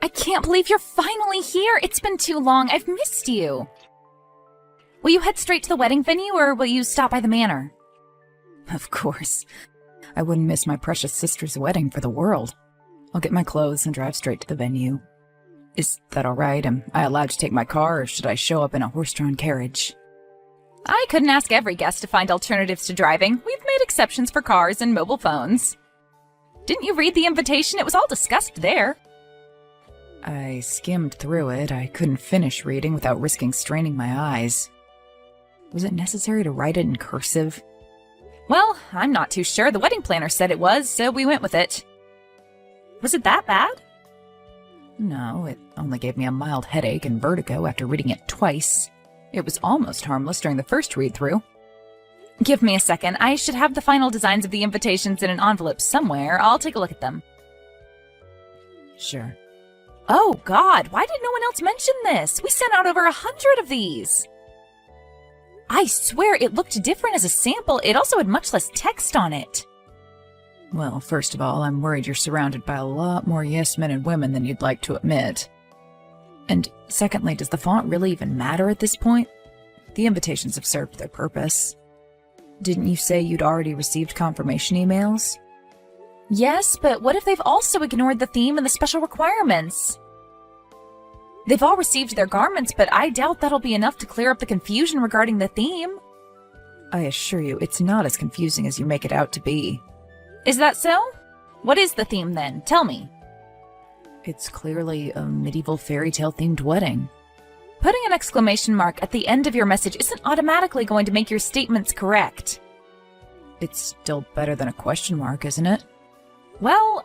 I can't believe you're finally here. It's been too long. I've missed you. Will you head straight to the wedding venue, or will you stop by the manor? Of course. I wouldn't miss my precious sister's wedding for the world. I'll get my clothes and drive straight to the venue. Is that all right? Am I allowed to take my car, or should I show up in a horse-drawn carriage? I couldn't ask every guest to find alternatives to driving. We've made exceptions for cars and mobile phones. Didn't you read the invitation? It was all discussed there. I skimmed through it. I couldn't finish reading without risking straining my eyes. Was it necessary to write it in cursive? Well, I'm not too sure. The wedding planner said it was, so we went with it. Was it that bad? No, it only gave me a mild headache and vertigo after reading it twice. It was almost harmless during the first read-through. Give me a second. I should have the final designs of the invitations in an envelope somewhere. I'll take a look at them. Sure. Oh, God, why did no one else mention this? We sent out over 100 of these. I swear it looked different as a sample. It also had much less text on it. Well, first of all, I'm worried you're surrounded by a lot more yes men and women than you'd like to admit. And secondly, does the font really even matter at this point? The invitations have served their purpose. Didn't you say you'd already received confirmation emails? Yes, but what if they've also ignored the theme and the special requirements? They've all received their garments, but I doubt that'll be enough to clear up the confusion regarding the theme. I assure you, it's not as confusing as you make it out to be. Is that so? What is the theme then? Tell me. It's clearly a medieval fairy tale themed wedding. Putting an exclamation mark at the end of your message isn't automatically going to make your statements correct. It's still better than a question mark, isn't it? Well,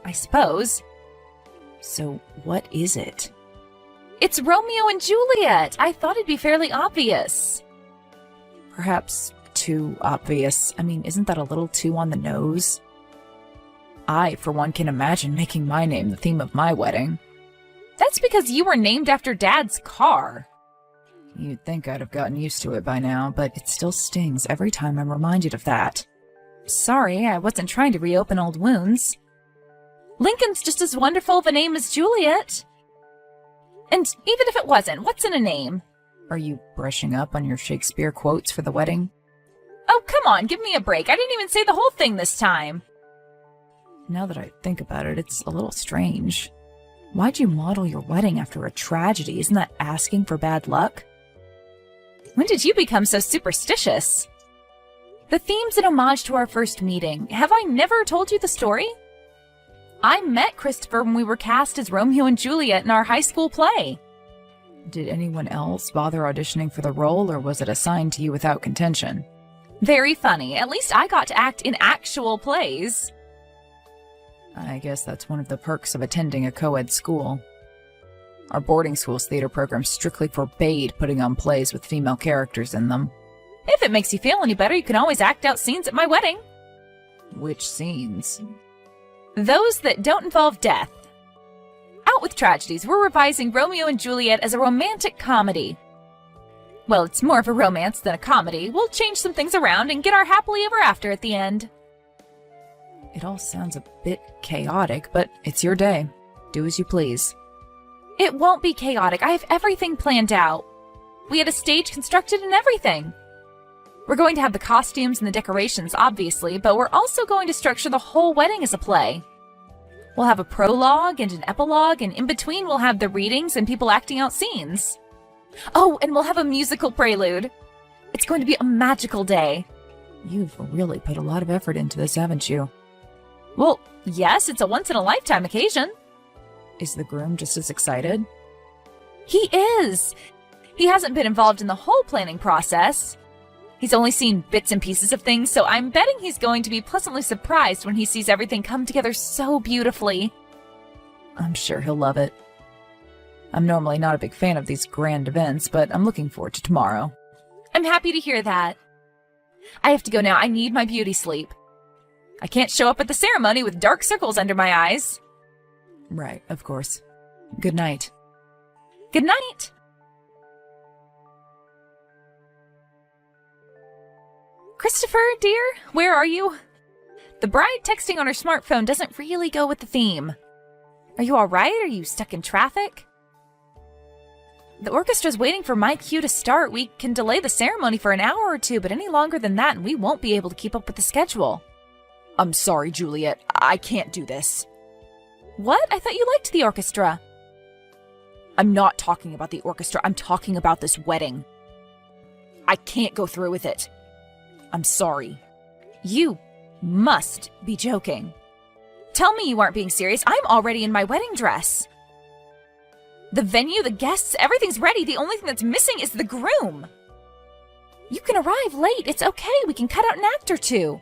I suppose. So what is it? It's Romeo and Juliet. I thought it'd be fairly obvious. Perhaps too obvious. I mean, isn't that a little too on the nose? I, for one, can imagine making my name the theme of my wedding. That's because you were named after Dad's car. You'd think I'd have gotten used to it by now, but it still stings every time I'm reminded of that. Sorry, I wasn't trying to reopen old wounds. Lincoln's just as wonderful of a name as Juliet. And even if it wasn't, what's in a name? Are you brushing up on your Shakespeare quotes for the wedding? Oh, come on, give me a break. I didn't even say the whole thing this time. Now that I think about it, it's a little strange. Why'd you model your wedding after a tragedy? Isn't that asking for bad luck? When did you become so superstitious? The theme's an homage to our first meeting. Have I never told you the story? I met Christopher when we were cast as Romeo and Juliet in our high school play. Did anyone else bother auditioning for the role, or was it assigned to you without contention? Very funny. At least I got to act in actual plays. I guess that's one of the perks of attending a co-ed school. Our boarding school's theater program strictly forbade putting on plays with female characters in them. If it makes you feel any better, you can always act out scenes at my wedding. Which scenes? Those that don't involve death. Out with tragedies. We're revising Romeo and Juliet as a romantic comedy. Well, it's more of a romance than a comedy. We'll change some things around and get our happily ever after at the end. It all sounds a bit chaotic, but it's your day. Do as you please. It won't be chaotic. I have everything planned out. We had a stage constructed and everything. We're going to have the costumes and the decorations, obviously, but we're also going to structure the whole wedding as a play. We'll have a prologue and an epilogue, and in between we'll have the readings and people acting out scenes. Oh, and we'll have a musical prelude. It's going to be a magical day. You've really put a lot of effort into this, haven't you? Well, yes, it's a once-in-a-lifetime occasion. Is the groom just as excited? He is. He hasn't been involved in the whole planning process. He's only seen bits and pieces of things, so I'm betting he's going to be pleasantly surprised when he sees everything come together so beautifully. I'm sure he'll love it. I'm normally not a big fan of these grand events, but I'm looking forward to tomorrow. I'm happy to hear that. I have to go now. I need my beauty sleep. I can't show up at the ceremony with dark circles under my eyes. Right, of course. Good night. Good night. Christopher, dear, where are you? The bride texting on her smartphone doesn't really go with the theme. Are you alright? Are you stuck in traffic? The orchestra's waiting for my cue to start. We can delay the ceremony for an hour or two, but any longer than that and we won't be able to keep up with the schedule. I'm sorry, Juliet. I can't do this. What? I thought you liked the orchestra. I'm not talking about the orchestra. I'm talking about this wedding. I can't go through with it. I'm sorry. You must be joking. Tell me you aren't being serious. I'm already in my wedding dress. The venue, the guests, everything's ready. The only thing that's missing is the groom. You can arrive late. It's okay. We can cut out an act or two.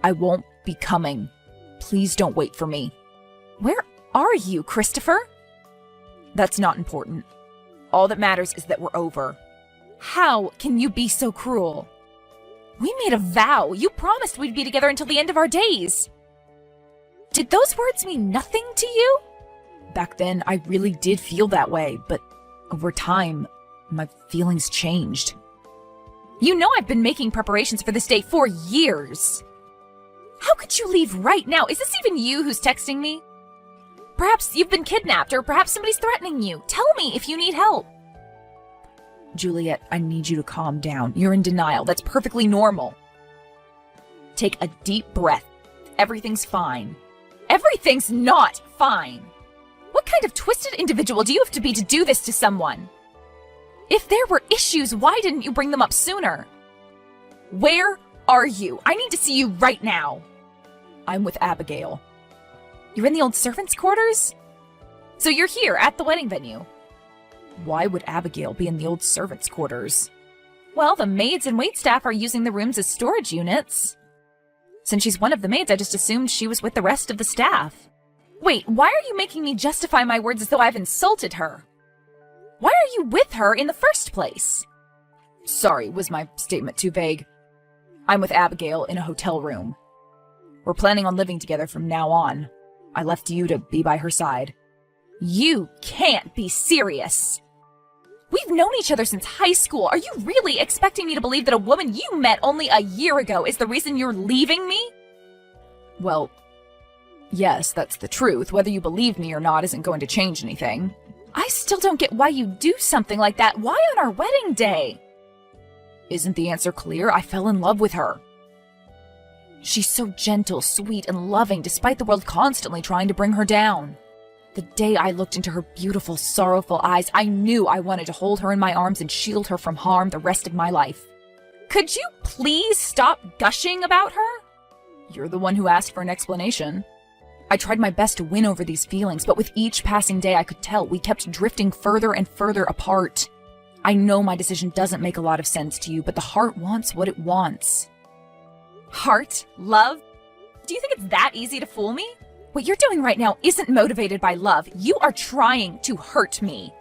I won't be coming. Please don't wait for me. Where are you, Christopher? That's not important. All that matters is that we're over. How can you be so cruel? We made a vow. You promised we'd be together until the end of our days. Did those words mean nothing to you? Back then, I really did feel that way, but over time, my feelings changed. You know I've been making preparations for this day for years. How could you leave right now? Is this even you who's texting me? Perhaps you've been kidnapped, or perhaps somebody's threatening you. Tell me if you need help. Juliet, I need you to calm down. You're in denial. That's perfectly normal. Take a deep breath. Everything's fine. Everything's not fine. What kind of twisted individual do you have to be to do this to someone? If there were issues, why didn't you bring them up sooner? Where are you? I need to see you right now. I'm with Abigail. You're in the old servants' quarters? So you're here at the wedding venue. Why would Abigail be in the old servants' quarters? Well, the maids and waitstaff are using the rooms as storage units. Since she's one of the maids, I just assumed she was with the rest of the staff. Wait, why are you making me justify my words as though I've insulted her? Why are you with her in the first place? Sorry, was my statement too vague? I'm with Abigail in a hotel room. We're planning on living together from now on. I left you to be by her side. You can't be serious. We've known each other since high school. Are you really expecting me to believe that a woman you met only a year ago is the reason you're leaving me? Well, yes, that's the truth. Whether you believe me or not isn't going to change anything. I still don't get why you do something like that. Why on our wedding day? Isn't the answer clear? I fell in love with her. She's so gentle, sweet, and loving, despite the world constantly trying to bring her down. The day I looked into her beautiful, sorrowful eyes, I knew I wanted to hold her in my arms and shield her from harm the rest of my life. Could you please stop gushing about her? You're the one who asked for an explanation. I tried my best to win over these feelings, but with each passing day I could tell we kept drifting further and further apart. I know my decision doesn't make a lot of sense to you, but the heart wants what it wants. Heart? Love? Do you think it's that easy to fool me? What you're doing right now isn't motivated by love. You are trying to hurt me.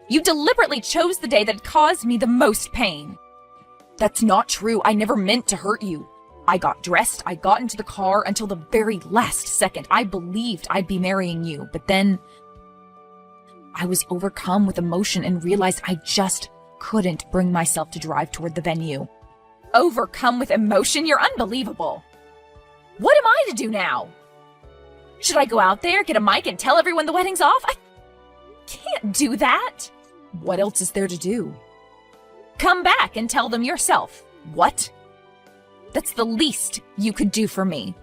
You deliberately chose the day that caused me the most pain. That's not true. I never meant to hurt you. I got dressed, I got into the car until the very last second. I believed I'd be marrying you, but then I was overcome with emotion and realized I just couldn't bring myself to drive toward the venue. Overcome with emotion? You're unbelievable. What am I to do now? Should I go out there, get a mic, and tell everyone the wedding's off? I can't do that. What else is there to do? Come back and tell them yourself. What? That's the least you could do for me.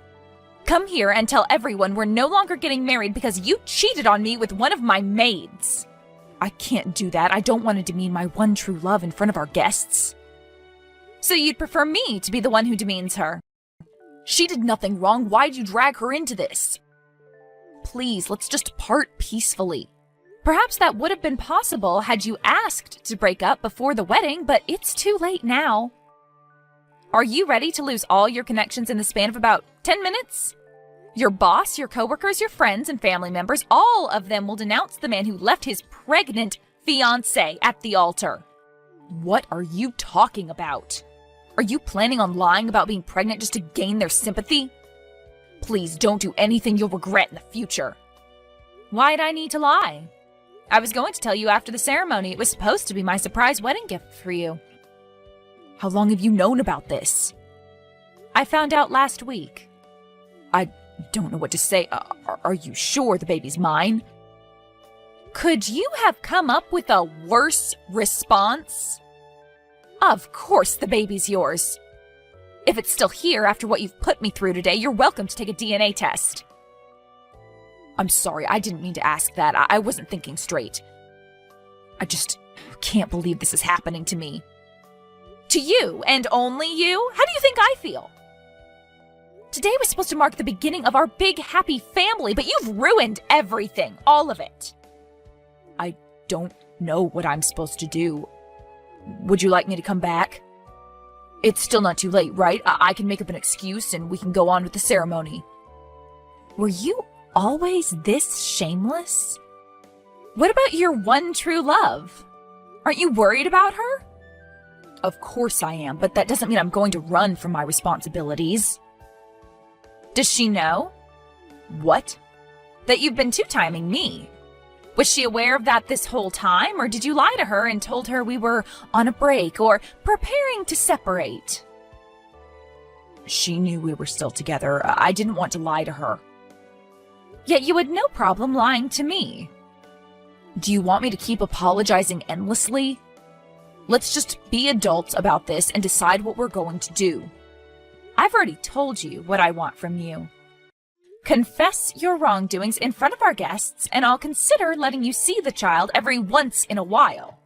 Come here and tell everyone we're no longer getting married because you cheated on me with one of my maids. I can't do that. I don't want to demean my one true love in front of our guests. So you'd prefer me to be the one who demeans her? She did nothing wrong. Why'd you drag her into this? Please, let's just part peacefully. Perhaps that would have been possible had you asked to break up before the wedding, but it's too late now. Are you ready to lose all your connections in the span of about 10 minutes? Your boss, your coworkers, your friends, and family members, all of them will denounce the man who left his pregnant fiancé at the altar. What are you talking about? Are you planning on lying about being pregnant just to gain their sympathy? Please don't do anything you'll regret in the future. Why'd I need to lie? I was going to tell you after the ceremony. It was supposed to be my surprise wedding gift for you. How long have you known about this? I found out last week. I Don't know what to say. Are you sure the baby's mine? Could you have come up with a worse response? Of course the baby's yours. If it's still here after what you've put me through today, you're welcome to take a DNA test. I'm sorry, I didn't mean to ask that. I wasn't thinking straight. I just can't believe this is happening to me. To you, and only you? How do you think I feel? Today was supposed to mark the beginning of our big, happy family, but you've ruined everything, all of it. I don't know what I'm supposed to do. Would you like me to come back? It's still not too late, right? I can make up an excuse and we can go on with the ceremony. Were you always this shameless? What about your one true love? Aren't you worried about her? Of course I am, but that doesn't mean I'm going to run from my responsibilities. Does she know? What? That you've been two-timing me. Was she aware of that this whole time, or did you lie to her and told her we were on a break or preparing to separate? She knew we were still together. I didn't want to lie to her. Yet you had no problem lying to me. Do you want me to keep apologizing endlessly? Let's just be adults about this and decide what we're going to do. I've already told you what I want from you. Confess your wrongdoings in front of our guests, and I'll consider letting you see the child every once in a while.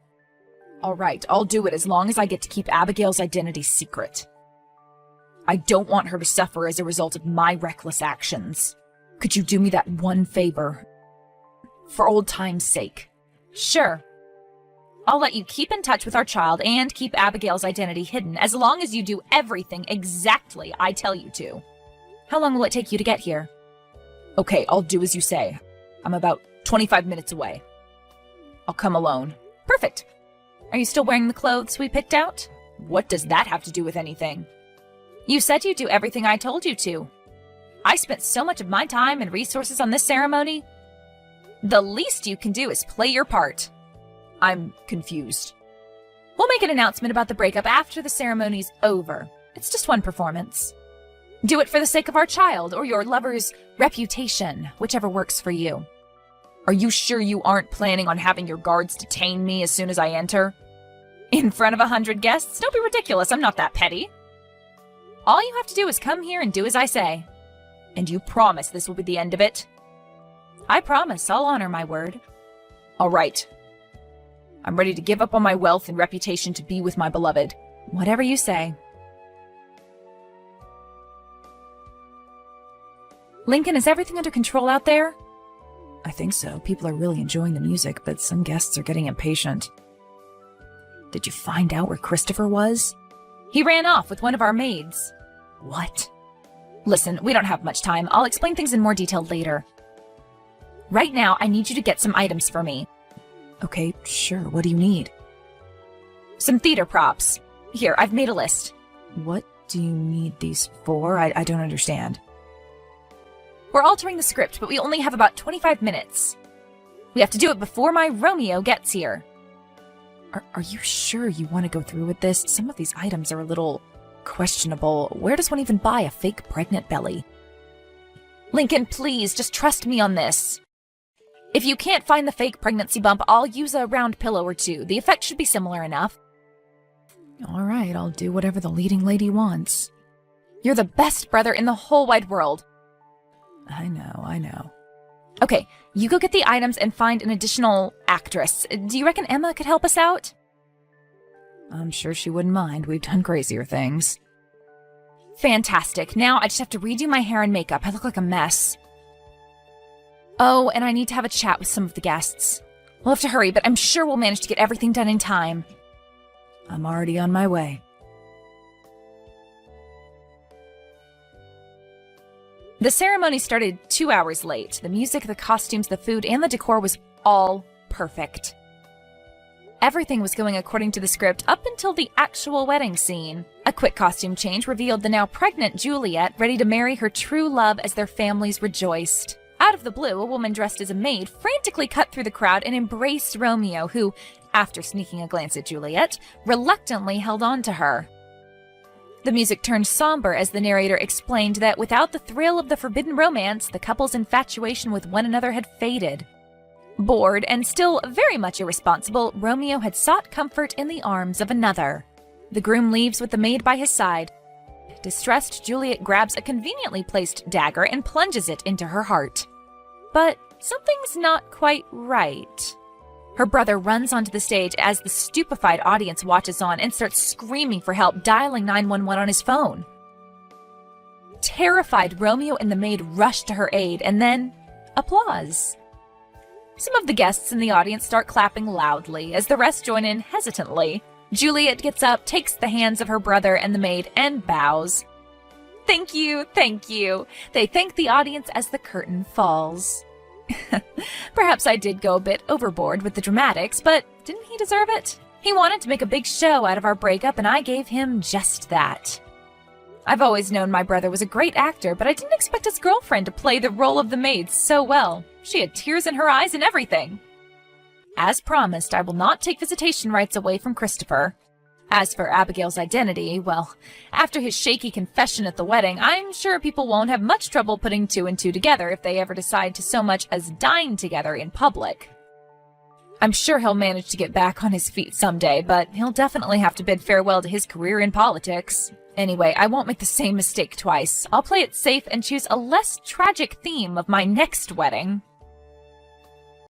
All right, I'll do it as long as I get to keep Abigail's identity secret. I don't want her to suffer as a result of my reckless actions. Could you do me that one favor? For old time's sake. Sure. I'll let you keep in touch with our child and keep Abigail's identity hidden as long as you do everything exactly I tell you to. How long will it take you to get here? Okay, I'll do as you say. I'm about 25 minutes away. I'll come alone. Perfect. Are you still wearing the clothes we picked out? What does that have to do with anything? You said you'd do everything I told you to. I spent so much of my time and resources on this ceremony. The least you can do is play your part. I'm confused. We'll make an announcement about the breakup after the ceremony's over. It's just one performance. Do it for the sake of our child or your lover's reputation, whichever works for you. Are you sure you aren't planning on having your guards detain me as soon as I enter? In front of 100 guests? Don't be ridiculous, I'm not that petty. All you have to do is come here and do as I say. And you promise this will be the end of it? I promise, I'll honor my word. All right. I'm ready to give up on my wealth and reputation to be with my beloved. Whatever you say. Lincoln, is everything under control out there? I think so. People are really enjoying the music, but some guests are getting impatient. Did you find out where Christopher was? He ran off with one of our maids. What? Listen, we don't have much time. I'll explain things in more detail later. Right now, I need you to get some items for me. Okay, sure. What do you need? Some theater props. Here, I've made a list. What do you need these for? I don't understand. We're altering the script, but we only have about 25 minutes. We have to do it before my Romeo gets here. Are you sure you want to go through with this? Some of these items are a little questionable. Where does one even buy a fake pregnant belly? Lincoln, please, just trust me on this. If you can't find the fake pregnancy bump, I'll use a round pillow or two. The effect should be similar enough. All right, I'll do whatever the leading lady wants. You're the best brother in the whole wide world. I know. Okay, you go get the items and find an additional actress. Do you reckon Emma could help us out? I'm sure she wouldn't mind. We've done crazier things. Fantastic. Now I just have to redo my hair and makeup. I look like a mess. Oh, and I need to have a chat with some of the guests. We'll have to hurry, but I'm sure we'll manage to get everything done in time. I'm already on my way. The ceremony started 2 hours late. The music, the costumes, the food, and the decor was all perfect. Everything was going according to the script up until the actual wedding scene. A quick costume change revealed the now pregnant Juliet ready to marry her true love as their families rejoiced. Out of the blue, a woman dressed as a maid frantically cut through the crowd and embraced Romeo, who, after sneaking a glance at Juliet, reluctantly held on to her. The music turned somber as the narrator explained that without the thrill of the forbidden romance, the couple's infatuation with one another had faded. Bored and still very much irresponsible, Romeo had sought comfort in the arms of another. The groom leaves with the maid by his side. Distressed, Juliet grabs a conveniently placed dagger and plunges it into her heart. But something's not quite right. Her brother runs onto the stage as the stupefied audience watches on and starts screaming for help, dialing 911 on his phone. Terrified, Romeo and the maid rush to her aid, and then applause. Some of the guests in the audience start clapping loudly as the rest join in hesitantly. Juliet gets up, takes the hands of her brother and the maid, and bows. Thank you, thank you. They thank the audience as the curtain falls. Perhaps I did go a bit overboard with the dramatics, but didn't he deserve it? He wanted to make a big show out of our breakup, and I gave him just that. I've always known my brother was a great actor, but I didn't expect his girlfriend to play the role of the maid so well. She had tears in her eyes and everything. As promised, I will not take visitation rights away from Christopher. As for Abigail's identity, well, after his shaky confession at the wedding, I'm sure people won't have much trouble putting two and two together if they ever decide to so much as dine together in public. I'm sure he'll manage to get back on his feet someday, but he'll definitely have to bid farewell to his career in politics. Anyway, I won't make the same mistake twice. I'll play it safe and choose a less tragic theme of my next wedding.